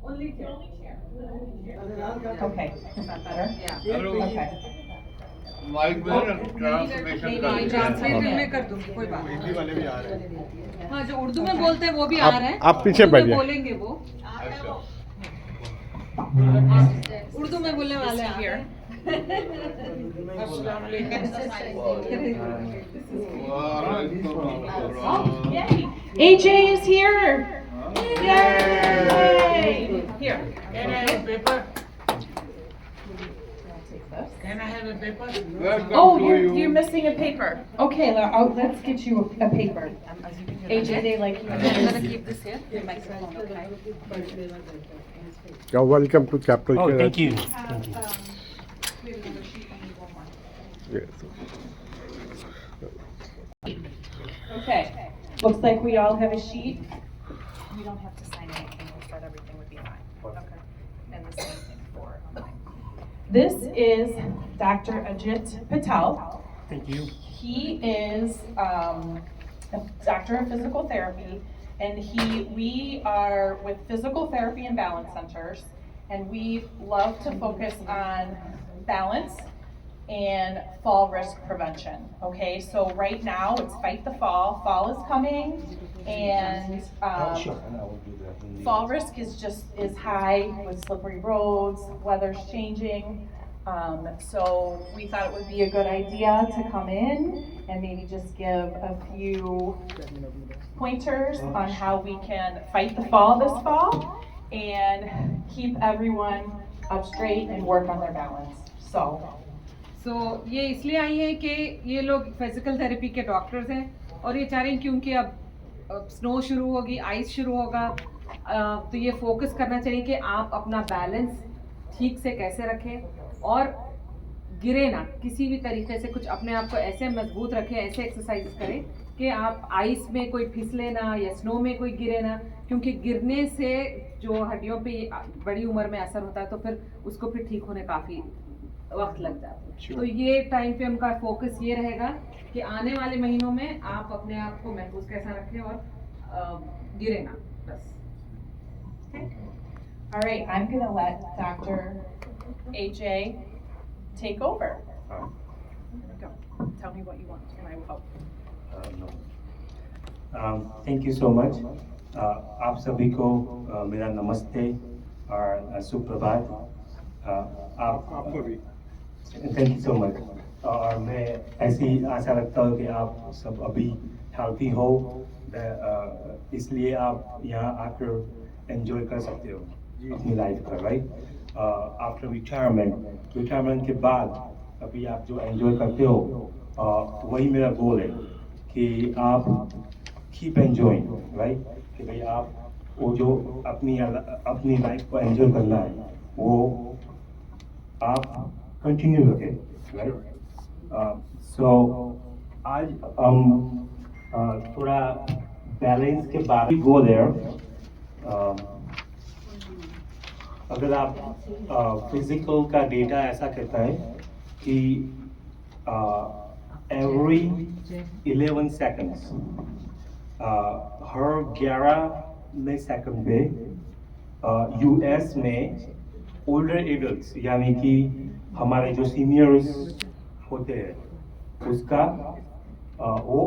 Only chair. Okay, is that better? Hello Okay. Mic में ना translation कर नहीं, ट्रांसलेटर मैं कर दूंगी, कोई बात नहीं। हिंदी वाले भी आ रहे हैं। हाँ, जो उर्दू में बोलते हैं वो भी आ रहे हैं। आप पीछे उर्दू में बैठिए। बोलेंगे वो। अच्छा उर्दू में बोलने वाले आ रहे हैं। AJ is here. Yay! Here. Can I have a paper? Take this. Can I have a paper? Welcome Oh, to you're you missing a paper. Okay, let's get you a paper. AJ, they like you. I'm gonna keep this here. The microphone, okay? You're welcome to Capital Oh, Care. thank you. Yes. Okay. Looks like we all have a sheet. You don't have to sign anything. We said everything would be fine. Okay. And the same thing for mine. This is Dr. Ajit Patel. Thank you. He is a doctor of physical therapy, and we are with physical therapy and balance centers, and we love to focus on balance and fall risk prevention. Okay, so right now it's fight the fall. Fall is coming, and fall risk is high with slippery roads. Weather's changing. So we thought it would be a good idea to come in and maybe just give a few pointers on how we can fight the fall this fall and keep everyone up straight and work on their balance. So ये इसलिए आई है कि ये लोग physical therapy के doctors हैं और ये चाह रहे हैं क्योंकि अब स्नो शुरू होगी, आइस शुरू होगा, तो ये फोकस करना चाहिए कि आप अपना बैलेंस ठीक से कैसे रखें और गिरे ना किसी भी तरीके से, कुछ अपने आप को ऐसे मजबूत रखें, ऐसे एक्सरसाइज करें कि आप आइस में कोई फिसले ना या स्नो में कोई गिरे ना, क्योंकि गिरने से जो हड्डियों पे बड़ी उम्र में असर होता है तो फिर उसको फिर ठीक होने काफ़ी वक्त लग जाता है। तो ये टाइम पे उनका फोकस ये रहेगा कि आने वाले महीनों में आप अपने आप को महफूज कैसा रखें और गिरे ना बस। All right, I'm going to let Dr. AJ take over. Go. Tell me what you want, and I will help. Thank you so much. आप सभी को मेरा नमस्ते और सुप्रभात। आपको भी थैंक यू सो मच। और मैं ऐसी आशा रखता हूँ कि आप सब अभी हेल्थी हो, इसलिए आप यहाँ आकर एंजॉय कर सकते हो अपनी लाइफ का, राइट। आफ्टर रिटायरमेंट के बाद अभी आप जो एंजॉय करते हो, वही मेरा गोल है कि आप कीप एंजॉइंग, राइट। कि भाई आप वो जो अपनी लाइफ को एंजॉय करना है वो आप कंटिन्यू रखें, राइट। सो आज हम थोड़ा बैलेंस के बारे में गो देयर। अगर आप फिजिकल का डेटा ऐसा कहता है कि एवरी 11 सेकंड्स हर 11 सेकंड पे यूएस में ओल्डर एडल्ट्स यानी कि हमारे जो सीनियर्स होते हैं उसका वो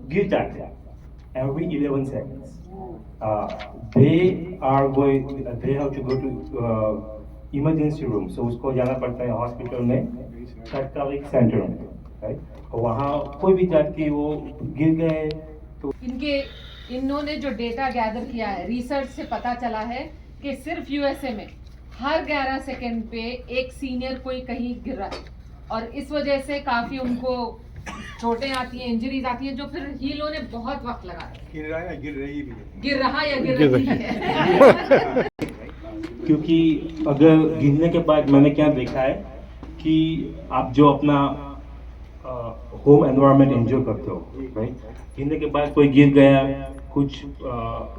गिर जाते हैं every 11 seconds. They have to go to emergency room, so उसको जाना पड़ता है हॉस्पिटल में, तात्कालिक सेंटर में, राइट। और वहाँ कोई भी जाके वो गिर गए तो इन्होंने जो डेटा गैदर किया है, रिसर्च से पता चला है कि सिर्फ यूएसए में हर 11 सेकंड पे एक सीनियर कोई कहीं गिर रहा है और इस वजह से काफी उनको चोटें आती हैं, इंजरीज आती हैं, जो फिर हील होने बहुत वक्त लगा है। गिर रहा है या गिर रही भी है? गिर रहा या गिर रही है। क्योंकि अगर गिरने के बाद मैंने क्या देखा है कि आप जो अपना होम एनवायरनमेंट एंजॉय करते हो, राइट। गिरने के बाद कोई गिर गया, कुछ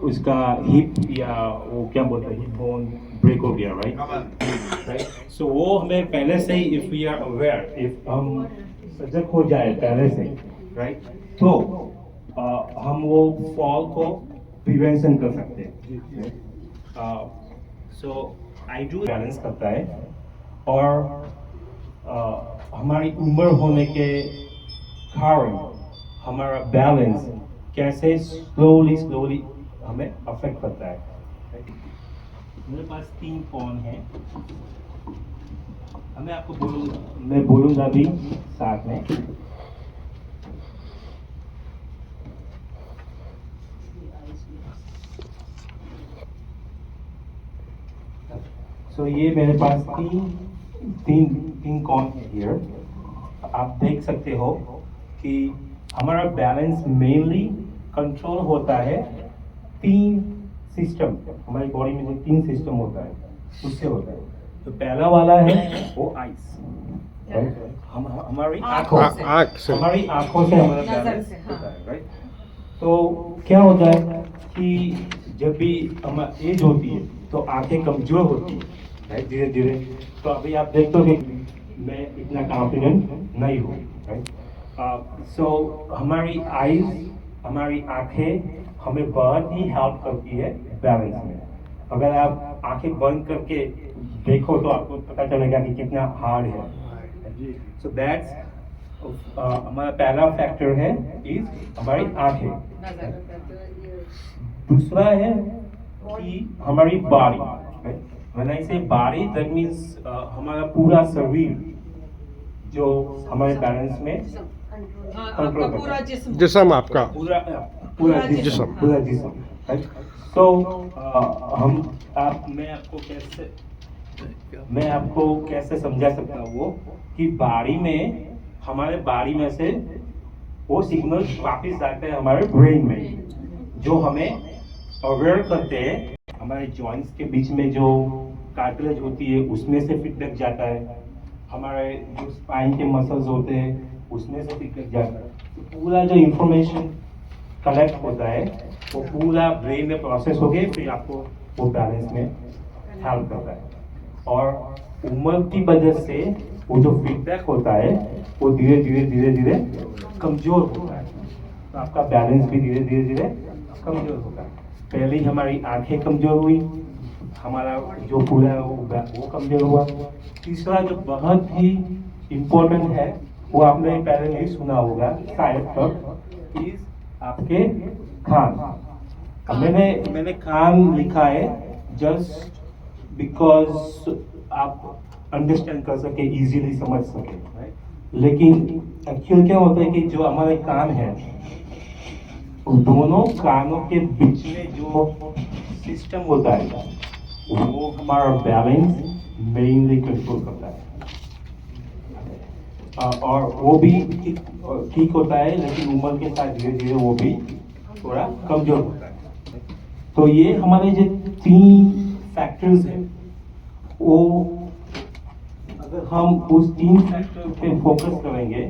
उसका हिप या वो क्या बोलते हैं, हिप बोन ब्रेक हो गया, राइट। सो वो हमें पहले से ही, if we are aware, if हम सजग हो जाए पहले से, राइट, तो हम वो फॉल को प्रिवेंशन कर सकते हैं। सो आई डू बैलेंस करता है और हमारी उम्र होने के कारण हमारा बैलेंस कैसे स्लोली हमें अफेक्ट करता है। मेरे पास 3 फोन हैं, मैं बोलूँगा भी साथ में। ये मेरे पास तीन कॉइन है हियर। आप देख सकते हो कि हमारा बैलेंस मेनली कंट्रोल होता है 3 सिस्टम, हमारी बॉडी में जो 3 सिस्टम होता है उससे होता है। तो पहला वाला है वो आइस, हमारी आँख से। हमारी आंखों से हमारा नज़र बैलेंस से, हाँ। होता है, राइट। तो क्या होता है कि जब भी हमारी एज होती है तो आंखें कमजोर होती है, राइट, धीरे धीरे। तो अभी आप देखते हो कि मैं इतना कॉन्फिडेंट नहीं हूँ, राइट। सो हमारी आईज, हमारी आंखें हमें बहुत ही हेल्प करती है बैलेंस में। अगर आप आंखें बंद करके देखो तो आपको पता चलेगा कि कितना हार्ड है। सो दैट्स हमारा पहला फैक्टर है इज हमारी आंखें। दूसरा है कि हमारी बॉडी, व्हेन आई से बॉडी दैट मीन्स हमारा पूरा शरीर जो हमारे बैलेंस में आपका कंट्रोल पूरा करता है। जिस्म जिसम आपका। पूरा पूरा जिस्म, जिस्म, हाँ। पूरा जिस्म, राइट। तो मैं आपको कैसे समझा सकता हूँ वो कि बॉडी में, हमारे बॉडी में से वो सिग्नल वापस जाते हैं हमारे ब्रेन में, जो हमें अवेयर करते हैं। हमारे जॉइंट्स के बीच में जो कार्टिलेज होती है उसमें से फीडबैक जाता है, हमारे जो स्पाइन के मसल्स होते हैं उसमें से फीडबैक जाता है। तो पूरा जो इंफॉर्मेशन कलेक्ट होता है वो पूरा ब्रेन में प्रोसेस हो गए, फिर आपको वो बैलेंस में हेल्प करता है। और उम्र की वजह से वो जो फीडबैक होता है वो धीरे धीरे कमजोर होता है, तो आपका बैलेंस भी धीरे धीरे कमजोर होता है। पहले ही हमारी आंखें कमजोर हुई, हमारा जो पूरा वो कमजोर हुआ। तीसरा जो बहुत ही इम्पोर्टेंट है वो आपने पहले नहीं सुना होगा शायद तक, इज आपके कान। मैंने कान लिखा है जस्ट बिकॉज आप अंडरस्टैंड कर सके, इजीली समझ सके, right? लेकिन एक्चुअल क्या होता है कि जो हमारे कान है, दोनों कानों के बीच में जो सिस्टम होता है वो हमारा बैलेंस मेनली कंट्रोल करता है। और वो भी ठीक होता है, लेकिन उम्र के साथ धीरे धीरे वो भी थोड़ा कमजोर होता है। तो ये हमारे जो 3 फैक्टर्स हैं, वो अगर हम उस 3 फैक्टर पे फोकस करेंगे,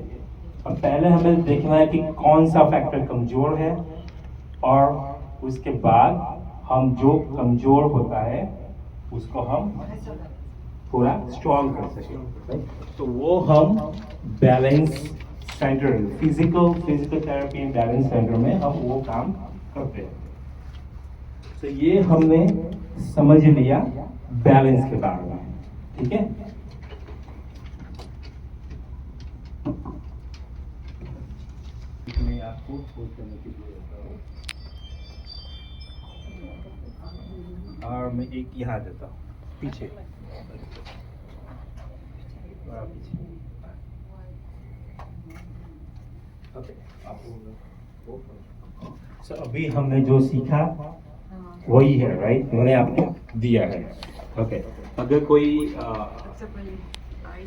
और पहले हमें देखना है कि कौन सा फैक्टर कमजोर है, और उसके बाद हम जो कमजोर होता है उसको हम थोड़ा स्ट्रॉन्ग कर सकें। तो वो हम balance centre, physical therapy and balance centre में हम वो काम करते हैं। तो ये हमने समझ लिया बैलेंस के बारे में, ठीक है। मैं आपको खोज करने के लिए देता हूँ, और मैं एक यहाँ देता हूँ पीछे, So, अभी हमने जो सीखा वही है, राइट, मैंने आपको दिया है। ओके, अगर कोई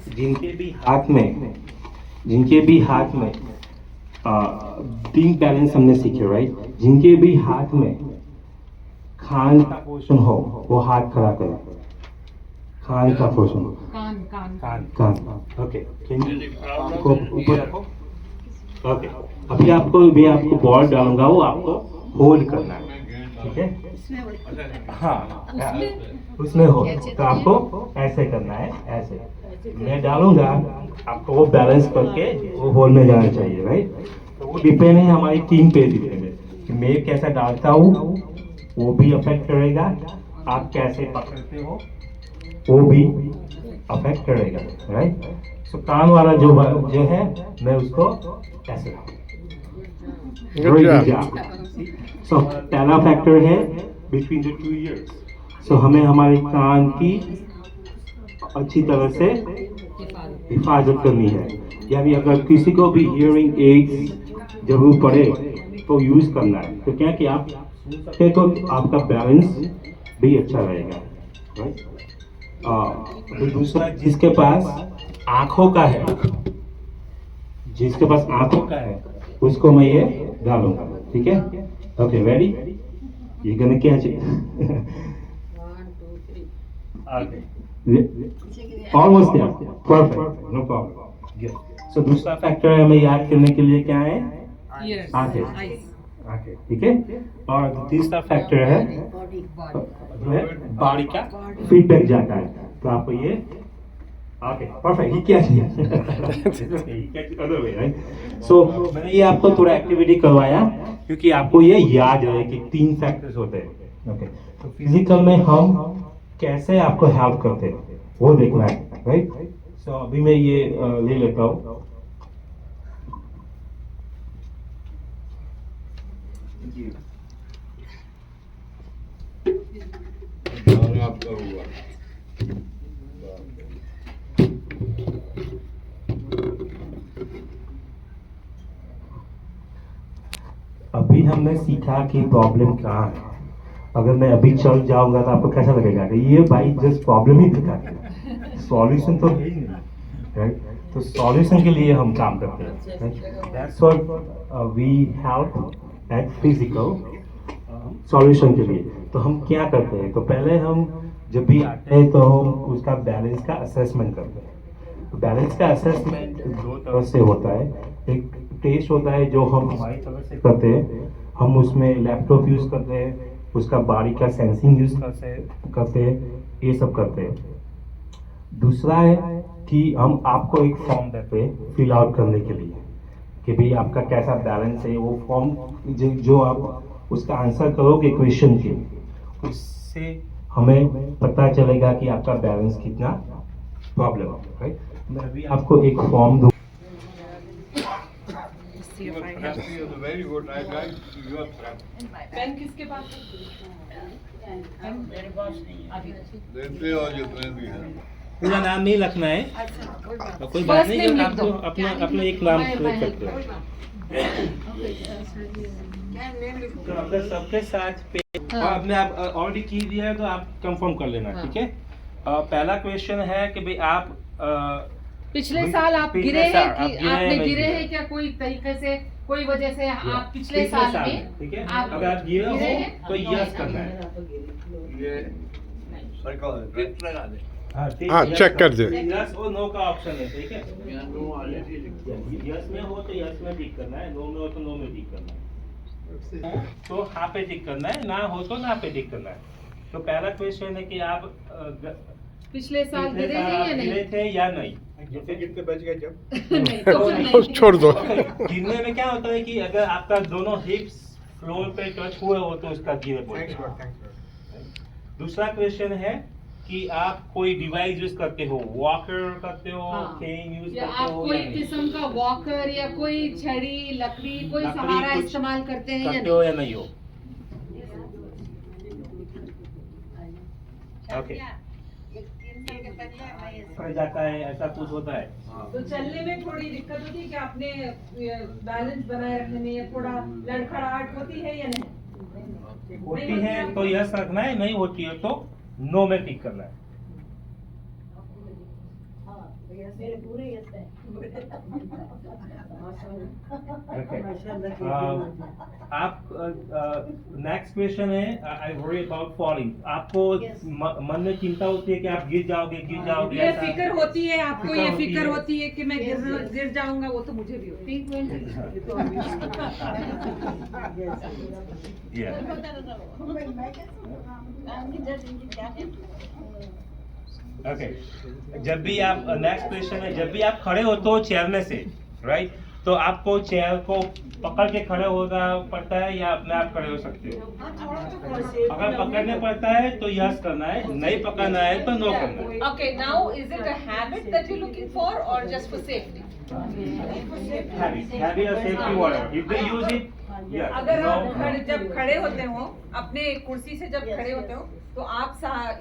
जिनके भी हाथ में तीन बैलेंस हमने सीखे, राइट, जिनके भी हाथ में खान का पोषण हो वो हाथ खड़ा करें। खान का पोषण, कान, ओके, आपको ऊपर रखो। ओके, अभी आपको बॉल डालूंगा, वो आपको होल्ड करना है, ठीक है। हाँ, उसमें हो तो आपको ऐसे करना है, ऐसे मैं डालूंगा, आपको वो बैलेंस करके वो होल में जाना चाहिए, राइट। तो वो डिपेंड है हमारी टीम पे, डिपेंड है कि मैं कैसा डालता हूँ, वो भी अफेक्ट करेगा आप कैसे पकड़ते हो वो भी अफेक्ट करेगा, राइट? सो कान वाला जो है मैं उसको कैसे Good job. सो पहला फैक्टर है बिटवीन द 2 ईयर्स। सो हमें हमारे कान की अच्छी तरह से हिफाजत करनी है, यानी अगर किसी को भी हियरिंग एड्स जरूर पड़े तो यूज करना है, तो क्या कि आप सुन सकते तो आपका बैलेंस भी अच्छा रहेगा, राइट? तो दूसरा, जिसके पास आंखों का है, जिसके पास आंखों का है उसको मैं ये डालूंगा, ठीक है? Okay, ready? ये गन क्या चाहिए? Almost there, perfect, no problem. So दूसरा फैक्टर हमें याद करने के लिए क्या है? Ears, आंखें, eyes, आंखें, ठीक है? और तीसरा फैक्टर है जो है बॉडी का फीडबैक जाता है, तो आपको ये ओके परफेक्ट, ये क्या चाहिए? Other way, right? सो मैंने ये आपको थोड़ा एक्टिविटी करवाया क्योंकि आपको ये याद रहे कि 3 फैक्टर्स होते हैं, ओके? तो फिजिकल में हम कैसे आपको हेल्प करते हैं वो देखना है, राइट? सो अभी मैं ये ले लेता हूँ। आपका हुआ अभी हमने सीखा कि प्रॉब्लम कहाँ है। अगर मैं अभी चल जाऊंगा तो आपको कैसा लगेगा कि ये भाई जस्ट प्रॉब्लम ही दिखा है, सॉल्यूशन तो है ही नहीं, राइट? तो सॉल्यूशन के लिए हम काम करते हैं, right? That's what we help at physical solution के लिए। तो हम क्या करते हैं? तो पहले हम जब भी आते हैं तो हम उसका बैलेंस का असेसमेंट करते हैं। तो बैलेंस का असेसमेंट 2 तरह से होता है। एक टेस्ट होता है जो हम हमारी तरफ से करते हैं, हम उसमें लैपटॉप यूज़ करते हैं, उसका बॉडी का सेंसिंग यूज़ करते हैं, ये सब करते हैं। दूसरा है कि हम आपको एक फॉर्म देते हैं फिल आउट करने के लिए कि भाई आपका कैसा बैलेंस है। वो फॉर्म जो आप उसका आंसर करोगे क्वेश्चन के, उससे हमें पता चलेगा कि आपका बैलेंस कितना प्रॉब्लम है, राइट? मैं अभी आपको एक फॉर्म दूँ। Very good, I like your pen किसके पास है? मेरे पास नहीं है। देते हो जितने भी हैं। पूरा नाम नहीं लिखना है, कोई बात First नहीं, name आप लिख तो दो। अपना अपना एक नाम लिख सकते हो। तो अपने सबके साथ पे और आपने आप ऑलरेडी की दिया है तो आप कंफर्म कर लेना, हाँ। ठीक है? पहला क्वेश्चन है कि भाई आप पिछले साल आप पिछले गिरे साल हैं आप कि गिरे हैं, आपने नहीं गिरे गिरे? हैं क्या कोई तरीके से, कोई वजह से आप पिछले पिछले साल साल में ठीक है? आप अगर आप गिरे गिरे हो हैं? तो यस करना है। ये सर्कल है, टिक लगा दे। हाँ, check कर दे। यस और नो का ऑप्शन है, ठीक है? यहाँ नो ऑलरेडी लिखा है। यस में हो तो यस में टिक करना है, नो में हो तो नो में टिक करना है। तो हाँ पे टिक करना है, ना हो तो ना पे टिक करना है। तो पहला क्वेश्चन है कि आप पिछले साल पिछले गिरे साल हैं आप या नहीं? गिरे थे या नहीं? कितने बच गए जब? नहीं, तो फिर नहीं। नहीं। छोड़ दो। गिरने में क्या होता है कि अगर आपका दोनों हिप्स फ्लोर पे टच हुए हो तो उसका गिरे बोलते थैंक्स हैं। God, thanks God. दूसरा क्वेश्चन है कि आप कोई डिवाइस यूज करते हो, वॉकर करते हो, हाँ। केन यूज या करते आप हो कोई या नहीं? किस्म का वॉकर या कोई छड़ी, लकड़ी, कोई लकड़ी सहारा कुछ इस्तेमाल करते हैं या करते हो नहीं? या नहीं हो? ओके, पड़ जाता है, ऐसा कुछ होता है। तो चलने में थोड़ी दिक्कत होती है कि आपने बैलेंस बनाए रखने में या थोड़ा लड़खड़ाहट होती है या नहीं? होती है तो यस रखना है, नहीं होती है तो नो में टिक करना है। आप नेक्स्ट क्वेश्चन है, आई वरी अबाउट फॉलिंग। आपको मन में चिंता होती है कि आप गिर जाओगे ये ऐसा? फिक्र होती है आपको, फिक्र ये होती फिक्र है। होती है कि मैं गिर जाऊंगा, वो तो मुझे भी होती ओके, जब भी आप नेक्स्ट क्वेश्चन है, जब भी आप खड़े होते हो चेयर में से, राइट? तो आपको चेयर को पकड़ के खड़े होना पड़ता है या अपने आप खड़े हो सकते हो? अगर पकड़ने पड़ता है तो यस करना है, नहीं पकड़ना है तो नो करना है। Okay, now is it a habit that you're looking for or just for safety? Have a safety word. If they use it, yes. अगर No, आप no. जब खड़े होते हो अपने कुर्सी से जब खड़े होते हो तो आप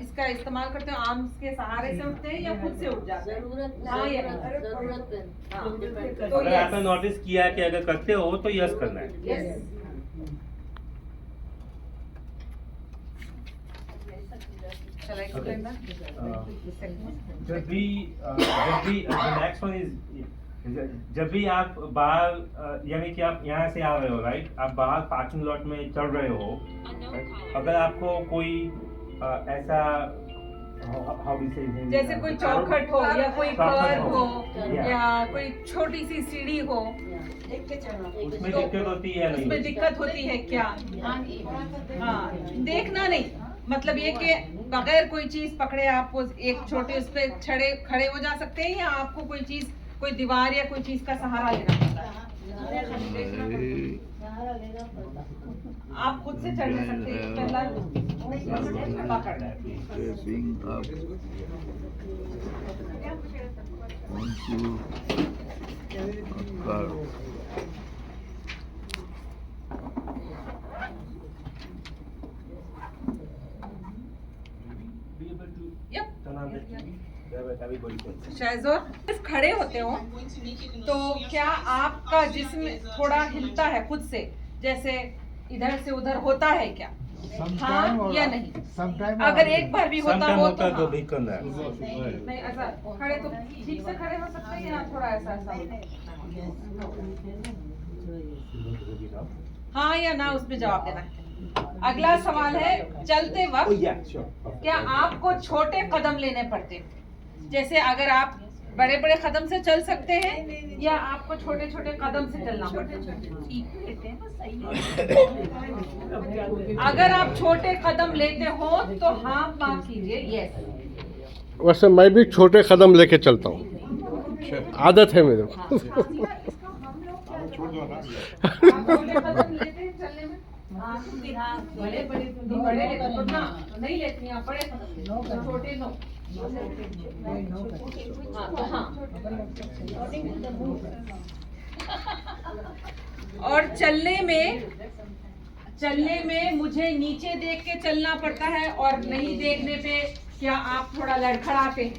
इसका इस्तेमाल करते हो, आर्म्स के सहारे से उठते हैं या खुद से उठ जाते हैं? हाँ या नहीं? तो अगर yes. आपने नोटिस किया कि अगर करते हो तो यस करना है। Yes. Shall I explain that? जब भी नेक्स्ट वन इज जब भी आप बाहर यानी कि आप यहाँ से आ रहे हो राइट, आप बाहर पार्किंग लॉट में चल रहे हो, अगर आपको कोई ऐसा जैसे कोई चौखट हो या कोई कर्व हो या कोई छोटी सी सीढ़ी हो, उसमें दिक्कत होती है नहीं? उसमें दिक्कत होती है क्या? हाँ, देखना नहीं, मतलब ये कि बगैर कोई चीज पकड़े आप एक छोटे उस पे खड़े हो जा सकते हैं या आपको कोई चीज, कोई दीवार या कोई चीज का सहारा लेना पड़ता है? आप खुद से चढ़ नहीं सकते, पहला पकड़ शहज़ोर खड़े होते हो तो क्या आपका जिस्म थोड़ा हिलता है खुद से, जैसे इधर से उधर होता है क्या? हाँ या नहीं? अगर एक बार भी होता हो तो हाँ। भी करना है। नहीं, ऐसा खड़े तो ठीक से खड़े हो सकते हैं या थोड़ा ऐसा हाँ या ना, उसमें जवाब देना है। अगला सवाल है, चलते वक्त क्या आपको छोटे कदम लेने पड़ते हैं? जैसे अगर आप बड़े बड़े कदम से चल सकते हैं या आपको छोटे छोटे कदम से चलना पड़ता है? अगर आप छोटे कदम लेते हो तो हाँ मार्क कीजिए यस। वैसे मैं भी छोटे कदम लेके चलता हूँ, आदत है मेरे को। छोटे कदम लेते हैं चलने में? बड़े लेते तो ना नहीं लेती हैं, बड़े कदम छोटे नो। और चलने में मुझे नीचे देख के चलना पड़ता है और नहीं देखने पे क्या आप थोड़ा लड़खड़ाते हैं?